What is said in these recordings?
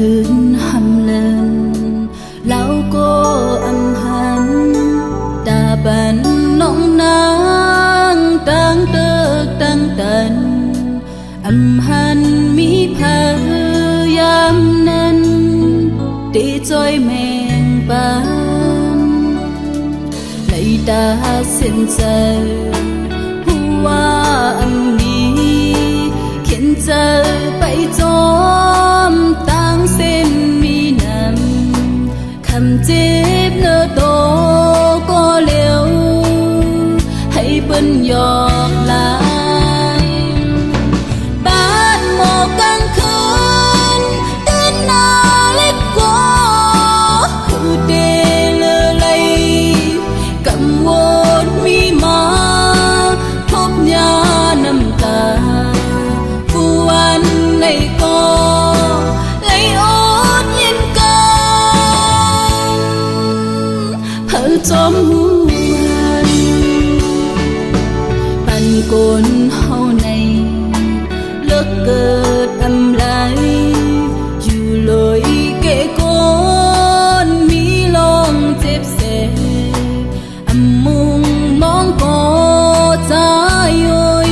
คืนhầm lần lão cô âm hắn ta bàn nóng nắng tăng tơ tăng tần âm hắn mi phá yam nan tí trôi mèn ban lấy ta xin giờ hoa âm mi khiến giờ bay gióm tăng xin mi nằm khăm chếp nơ tô có liều hãy bên giọt lại ban một căng khơn tên na lết có hư tê lơ lây cầm một mi má thốt nhà nằm ta phu an này có lấy ốt nhiên cam hở chóm huan bàn cồn hậu này lỡ cợt âm lại dù lối kể con mi lòng chép xe âm mung mong có trái ơi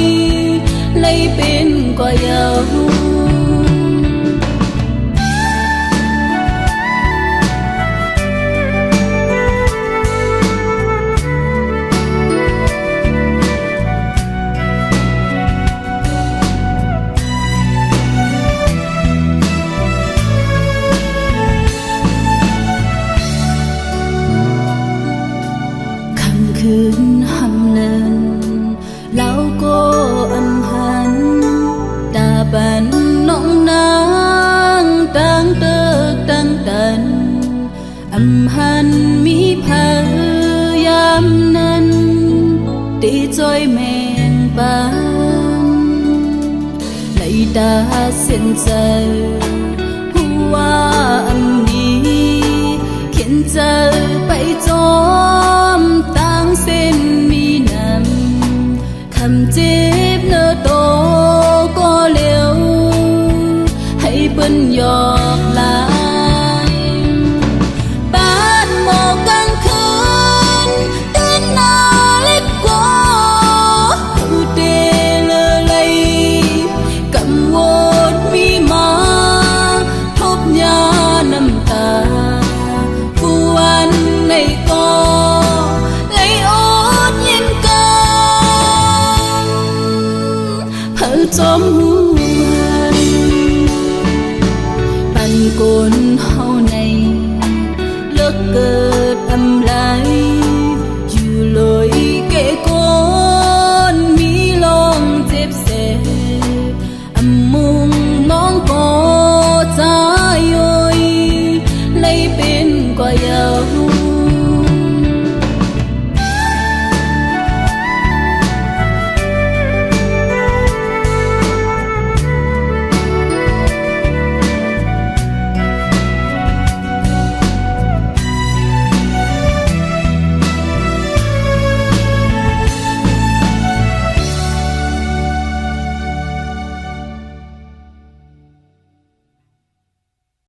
lấy bên qua yêuคืนhầm lần lão cô âm hắn ta bàn nóng nắng tăng tơ tăng tần âm hắn mi phá yam nan tí trôi mèn ban lấy ta xin giờ hoa âm mi khiến giờ bay gióm tăng xin mi nằm khăm chếp nơ tô có liều hãy bên giọt lại ban một căng khơn tên na lết có hư tê lơ lây cầm một mi má thốt nhà nằm ta phu an này có lấy ốt nhiên cam hở chóm